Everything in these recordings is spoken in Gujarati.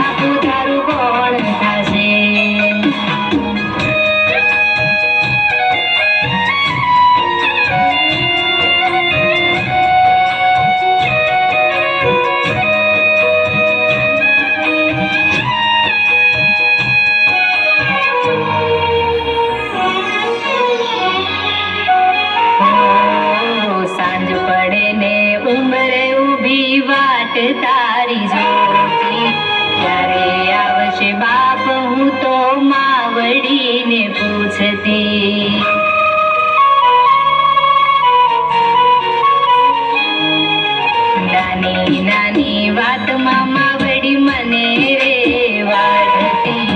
બાપુ તારું કોણ થાશે? સાંજ પડે ને ઉંમરે ઊભી વાટ તારી જોતી, ક્યારે આવશે બાપ હું તો માવડીને પૂછતી. નાની નાની વાતમાં માવડી મને રે વાળતી,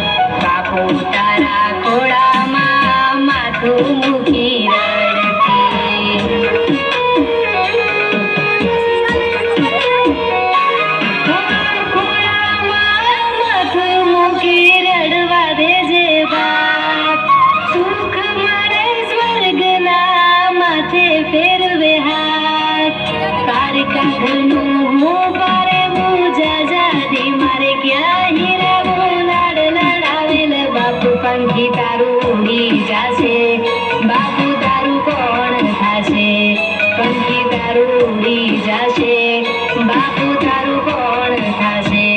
બાપુ તારા ખોળામાં માથું મૂકી ફેરવે હાથ. કારકાનું હું પારે પૂજા જાદી, મારે ક્યાં હીરા લાડ લડાવેલ. બાપુ પંખી તારું ઉડી જાશે, બાપુ તારું કોણ થાશે? પંખી તારું ઉડી જાશે, બાપુ તારું કોણ થાશે?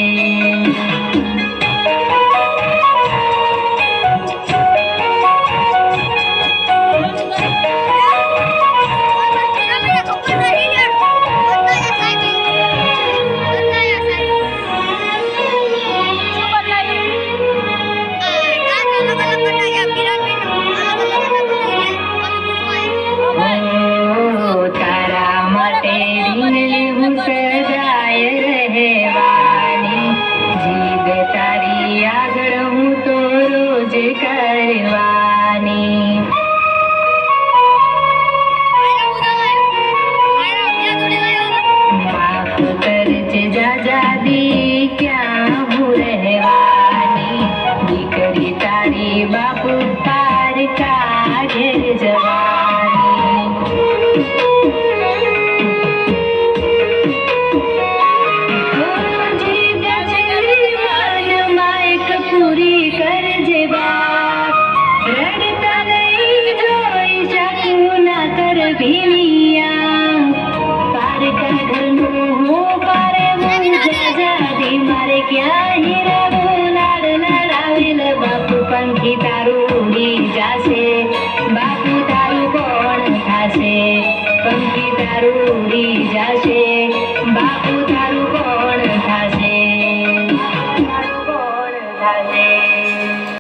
તારી આગળ હું તો રોજ કરવાની. માફ કરજે જાજાદી ક્યાં હું રહેવાની, દીકરી તારી બાપુ તાર કાઢે જવાની. પૂરી કરજે બાપ, રડતા નહીં જોઈ શકું ના કર ભીમિયા. પારકા ઘરનું હું પારે મૂજા જાદી, મારે ક્યાં હીરા લાડ લડાવેલ. બાપુ પંખી તારું ઉડી જાશે, બાપુ તારું કોણ થાશે? પંખી તારું ઉડી જાશે, બાપુ તારું કોણ થાશે? તારું કોણ થાશે?